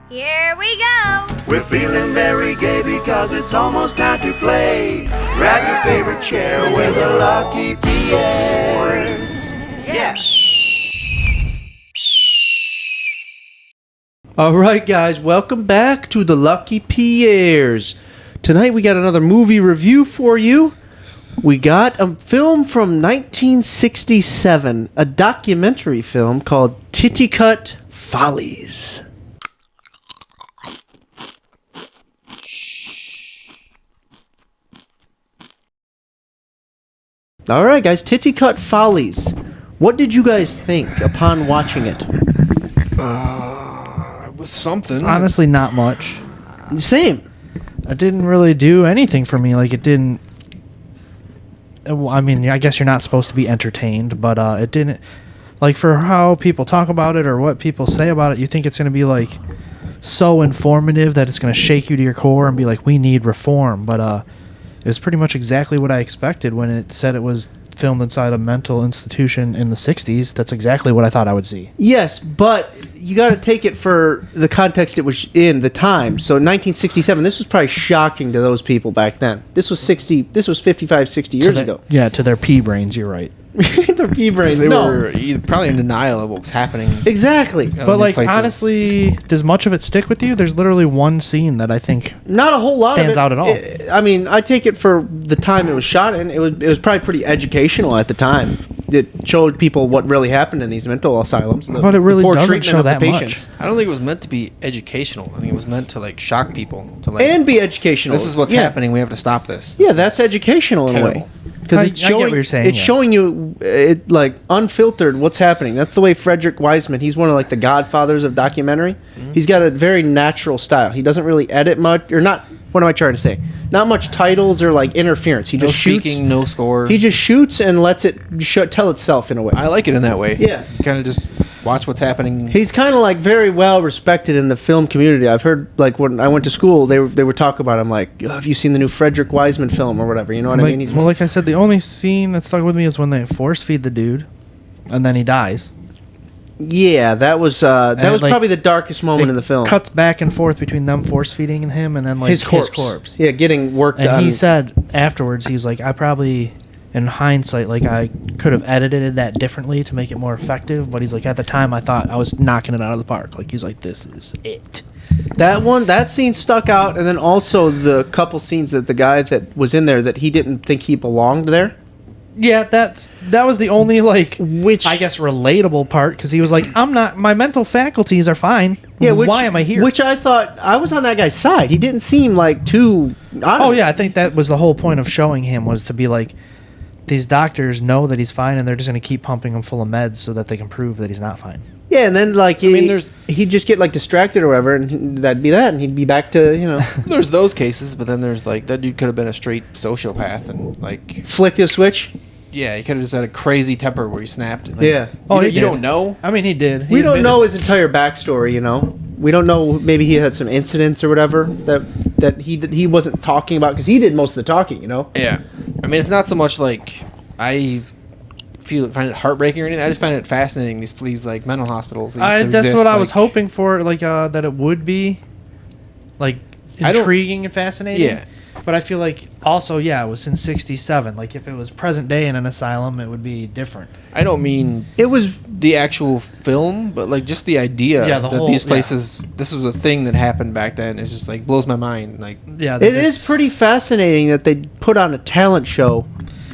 Here we go! We're feeling very gay because it's almost time to play. Grab your favorite chair with the lucky Pierres. Yeah! Alright guys, welcome back to the Lucky Pierres. Tonight we got another movie review for you. We got a film from 1967, a documentary film called Titicut Follies. Alright guys, Titicut Follies. What did you guys think upon watching it? It was something. Honestly, not much. Same. It didn't really do anything for me. Like, it didn't... I mean, I guess you're not supposed to be entertained, but it didn't... Like, for how people talk about it or what people say about it, you think it's going to be, like, so informative that it's going to shake you to your core and be like, we need reform. But it was pretty much exactly what I expected when it said it was filmed inside a mental institution in the 60s. That's exactly what I thought I would see. Yes, but you got to take it for the context it was in, the time. So 1967, this was probably shocking to those people back then. This was 55, 60 years ago. Yeah, to their pea brains, you're right. Their pea brains. They No. were probably in denial of what was happening. Exactly. But, like, honestly, does much of it stick with you? There's literally one scene that I think Not a whole lot stands of it. out at all. I mean, I take it for the time it was shot in. It was probably pretty educational at the time. It showed people what really happened in these mental asylums. But it really the poor doesn't treatment show of the that patients. much. I don't think it was meant to be educational. I think it was meant to, like, shock people. To, like, And be educational. this is what's Yeah. happening. We have to stop this. Yeah, that's educational in a way. terrible. Because I it's get showing, what you're saying, it's yeah. showing you, it like unfiltered, what's happening. That's the way Frederick Wiseman. He's one of like the godfathers of documentary. Mm-hmm. He's got a very natural style. He doesn't really edit much, or not. What am I trying to say? Not much titles or like interference. He No just shoots. speaking, no score. He just shoots and lets it tell itself in a way. I like it in that way. Yeah. Kind of just watch what's happening. He's kind of like very well respected in the film community. I've heard like when I went to school, they were talking about him like, have you seen the new Frederick Wiseman film or whatever? You know what I mean? He's Well, like I said, the only scene that stuck with me is when they force feed the dude, and then he dies. yeah, that was like, probably the darkest moment It in the film. cuts back and forth between them force feeding him and then like his corpse. Yeah, getting worked And on. he said afterwards, he's like, I probably, in hindsight, like I could have edited it that differently to make it more effective. But he's like, at the time, I thought I was knocking it out of the park. Like he's like, this is it. that scene stuck out, and then also the couple scenes that the guy that was in there that he didn't think he belonged there. Yeah, that was the only like, Which- I guess relatable part because he was like, I'm not, my mental faculties are fine. Yeah, why am I here? Which I thought I was on that guy's side. He didn't seem like too. Oh yeah, I think that was the whole point of showing him was to be like, these doctors know that he's fine and they're just going to keep pumping him full of meds so that they can prove that he's not fine. Yeah, and then like there's- he'd just get like distracted or whatever, and that'd be that, and he'd be back to There's those cases, but then there's like that dude could have been a straight sociopath and like flick the switch. yeah, he could have just had a crazy temper where he snapped. Like, Yeah. Oh, you he don't did. know. I mean, he did. We don't know his entire backstory, We don't know. Maybe he had some incidents or whatever that he wasn't talking about because he did most of the talking, Yeah, I mean it's not so much like I find it heartbreaking or anything. I just find it fascinating. These like mental hospitals. That's what I was hoping for. Like that it would be like intriguing and fascinating. Yeah. But I feel like also, yeah, it was in '67. Like if it was present day in an asylum, it would be different. I don't mean It was the actual film, but like just the idea Yeah, the that whole- these places, this was a thing that happened back then. It's just like blows my mind. Like Yeah, it is pretty fascinating that they put on a talent show,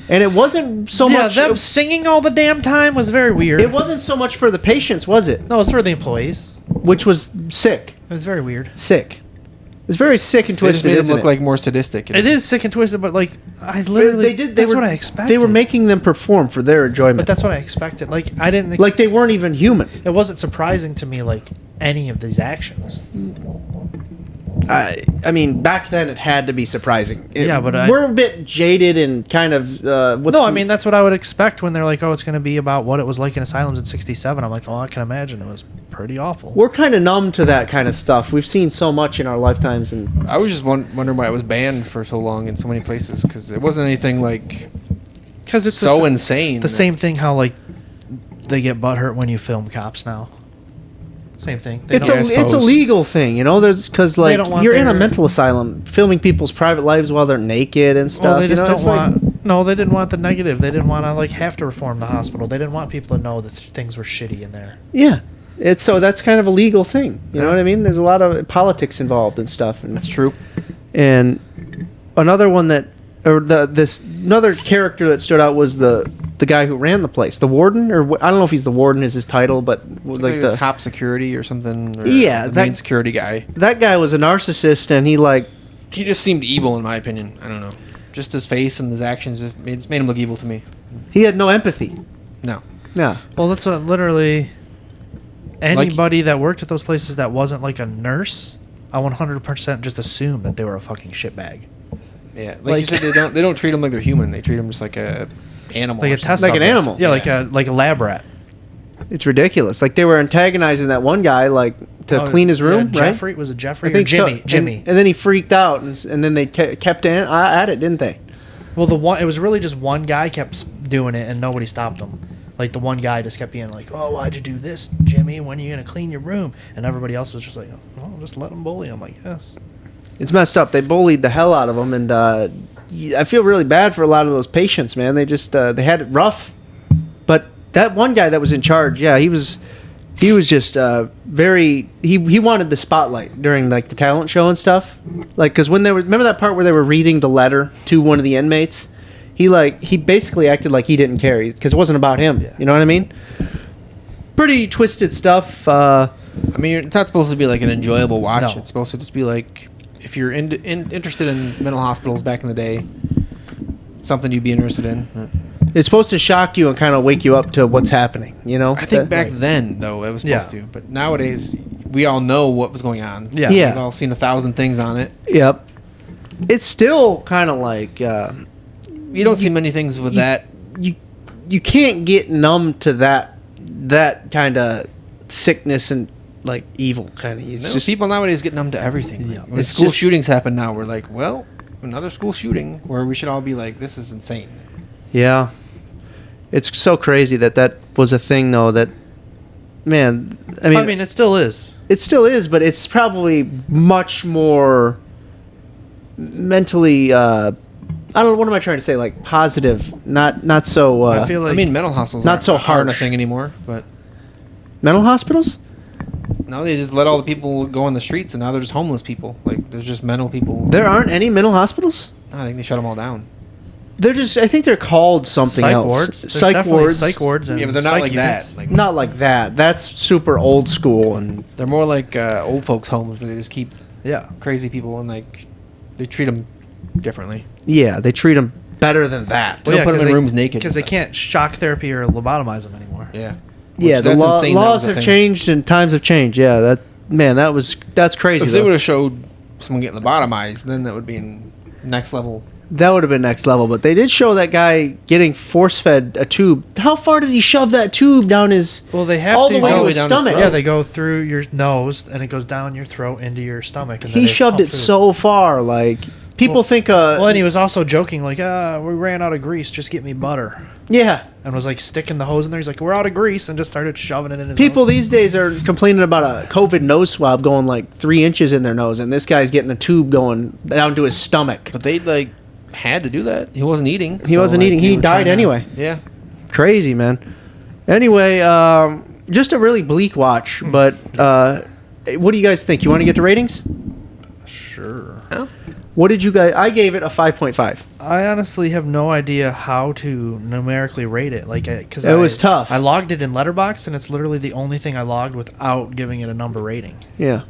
and it wasn't so Yeah, much. them singing all the damn time was very weird. It wasn't so much for the patients, was it? No, it's for the employees. Which was sick. It was very weird. Sick. It's very sick and they just twisted. made it isn't look like more sadistic. It is sick and twisted, but like I literally, that's what I expected. They were making them perform for their enjoyment. but that's what I expected. Like I didn't think, like they weren't even human. it wasn't surprising to me like any of these actions. I mean, back then it had to be surprising. Yeah, but we're a bit jaded and kind of. No, I mean that's what I would expect when they're like, "Oh, it's going to be about what it was like in asylums in '67." I'm like, "Oh, I can imagine it was pretty awful." we're kind of numb to that kind of stuff. We've seen so much in our lifetimes, and I was just wondering why it was banned for so long in so many places because it wasn't anything like Because it's so the, insane. the same thing how like they get butthurt when you film cops now. Same thing. They It's don't- a legal thing, you know. There's because like don't want you're in a their- mental asylum, filming people's private lives while they're naked and stuff. Well, they you just know? don't It's like- want. No, they didn't want the negative. They didn't want to like have to reform the hospital. They didn't want people to know that things were shitty in there. Yeah, it's so that's kind of a legal thing. You know what I mean? There's a lot of politics involved and stuff. And That's true. And another one that, or another character that stood out was the guy who ran the place, the warden, or I don't know if he's the warden is his title, but like the the top security or something. Or Yeah, the that- main security guy. that guy was a narcissist, and He just seemed evil, in my opinion. I don't know. Just his face and his actions just made him look evil to me. he had no empathy. No. Yeah, Well, that's what literally anybody that worked at those places that wasn't like a nurse, I 100% just assumed that they were a fucking shitbag. Yeah, like you said, they don't treat them like they're human. They treat them just like a animal, Like or a test Like an subject. animal. Yeah, Yeah. like a lab rat. it's ridiculous. Like they were antagonizing that one guy, like to Oh, clean his room, yeah, right? Jeffrey was it Jeffrey I think or Jimmy? so. Jimmy. And then he freaked out, and then they kept at it, didn't they? Well, it was really just one guy kept doing it and nobody stopped him. Like the one guy just kept being like, "Oh, why'd you do this, Jimmy? When are you gonna clean your room?" And everybody else was just like, "Oh, just let him bully him." Like, yes. It's messed up. They bullied the hell out of him, and I feel really bad for a lot of those patients, man. They just they had it rough. But that one guy that was in charge, yeah, he was just very. He wanted the spotlight during like the talent show and stuff. Like, because when there was, remember that part where they were reading the letter to one of the inmates. He basically acted like he didn't care because it wasn't about him. Yeah. You know what I mean? Pretty twisted stuff. I mean, it's not supposed to be like an enjoyable watch. No. It's supposed to just be like, if you're interested in mental hospitals back in the day, something you'd be interested in. It's supposed to shock you and kind of wake you up to what's happening. You know? I think back then, though, it was supposed to. But nowadays, we all know what was going on. Yeah. Yeah. We've all seen 1,000 things on it. Yep. It's still kind of like You don't see many things with that. you can't get numb to that kind of sickness and like evil kind of. It's No, just people nowadays get numb to everything. Yeah. When It's school just- shootings happen now, we're like, well, another school shooting where we should all be like, this is insane. yeah. It's so crazy that was a thing though. That man, I mean, it still is. it still is, but it's probably much more mentally. I don't know. What am I trying to say? Like positive, not so. I feel like I mean, mental hospitals not aren't- so aren't a harsh. thing anymore, but mental hospitals. now they just let all the people go on the streets, and now they're just homeless people. Like, there's just mental people. There aren't any mental hospitals. No, I think they shut them all down. They're just. I think they're called something psych else. wards. There's Psych definitely wards. Psych wards. And Yeah, but they're not psych like units. that. Like, Not like that. That's super old school and they're more like old folks' homes where they just keep Yeah. crazy people and like they treat them differently. yeah, they treat them better than that. They don't put them in rooms naked because they and stuff. can't shock therapy or lobotomize them anymore. Yeah. Yeah, Which the that's insane that laws was a have thing. changed and times have changed. Yeah, that's crazy. If they though. would have showed someone getting lobotomized, then that would be in next level. That would have been next level. But they did show that guy getting force fed a tube. How far did he shove that tube down his? Well, they have all to the way go to his down his stomach. throat. Yeah, they go through your nose and it goes down your throat into your stomach. And then He they shoved pump it food. so far. Like people Well- think. Well, and he was also joking like, we ran out of grease. Just get me butter. Yeah. And was like sticking the hose in there. He's like, we're out of grease, and just started shoving it in his People nose. these days are complaining about a COVID nose swab going like 3 inches in their nose, and this guy's getting a tube going down to his stomach. But they like had to do that. He wasn't eating. He so, wasn't like, eating. they He were died trying to- anyway. Yeah. Crazy, man. Anyway, just a really bleak watch. But what do you guys think? You want to get to ratings? Sure. Huh? What did you guys? I gave it a 5.5. I honestly have no idea how to numerically rate it. Like, because It was tough. I logged it in Letterboxd, and it's literally the only thing I logged without giving it a number rating. Yeah.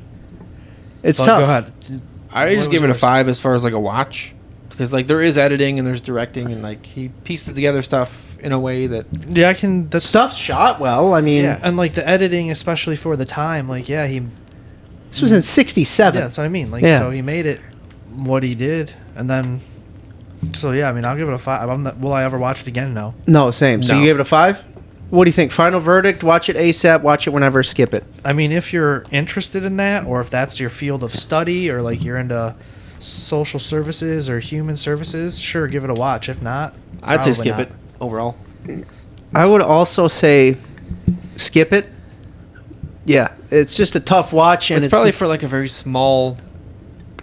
It's But tough. Go ahead. I What just was give it a yours? 5 as far as like a watch, because like there is editing and there's directing and like he pieces together stuff in a way that Yeah, I can. That's Stuff's shot well. I mean, Yeah. And like the editing, especially for the time, like he. this was in '67. Yeah, that's what I mean. Like, Yeah. so he made it what he did, and then. So yeah, I mean, I'll give it a 5. Will I ever watch it again? No. No, same. So No. you gave it a 5? What do you think? Final verdict? Watch it ASAP. Watch it whenever. Skip it. I mean, if you're interested in that, or if that's your field of study, or like you're into social services or human services, sure, give it a watch. If not, I'd say probably skip not. it overall. I would also say skip it. Yeah, it's just a tough watch, and It's probably for like a very small,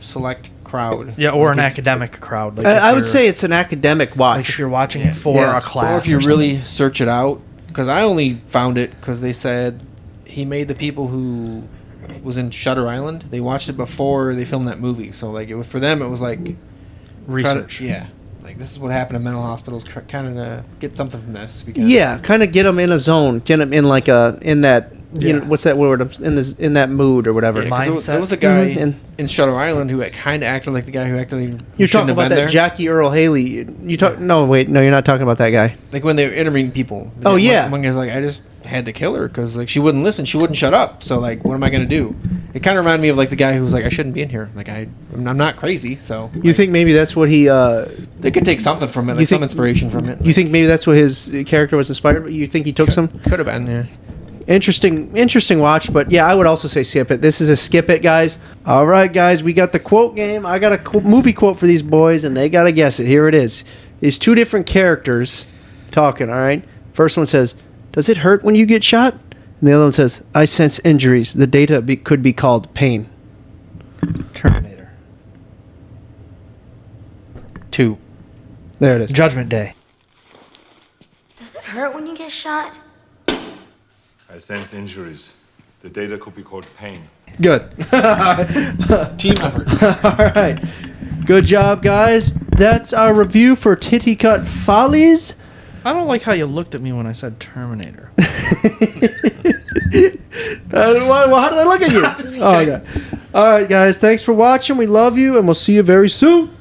select crowd. Yeah, or an academic crowd. Like if I would you're- say it's an academic watch. like if you're watching it for Yeah. a class. Or if you something. really search it out, because I only found it because they said he made the people who was in Shutter Island. They watched it before they filmed that movie, so like it was for them. It was like research. yeah, like this is what happened in mental hospitals. Kind of get something from this. Because Yeah, kind of get them in a zone, get them in like in that you know, Yeah. what's that word, in that mood or whatever. Yeah, 'cause Mindset. there was a guy Mhm, and- in Shutter Island who kind of acted like the guy who actually You're shouldn't talking have about been that there. Jackie Earl Haley. You talk? No, wait, no, you're not talking about that guy. Like when they were interviewing people. Oh, yeah. One guy's like, I just had to kill her because like she wouldn't listen, she wouldn't shut up. So like, what am I gonna do? It kind of reminded me of like the guy who was like, I shouldn't be in here. Like I'm not crazy. So You think maybe that's what he? they could take something from it, You like some think- inspiration from it. You think maybe that's what his character was inspired by? You think he took some? Could have been, yeah. Interesting watch, but yeah, I would also say skip it. This is a skip it, guys. All right, guys, we got the quote game. I got a movie quote for these boys, and they got to guess it. Here it is. These two different characters talking, all right? First one says, does it hurt when you get shot? And the other one says, I sense injuries. The data could be called pain. Terminator. 2. There it is. Judgment Day. Does it hurt when you get shot? I sense injuries. The data could be called pain. Good. Team effort. All right. Good job, guys. That's our review for Titty Cut Follies. I don't like how you looked at me when I said Terminator. How did I look at you? Oh, okay. All right, guys. Thanks for watching. We love you, and we'll see you very soon.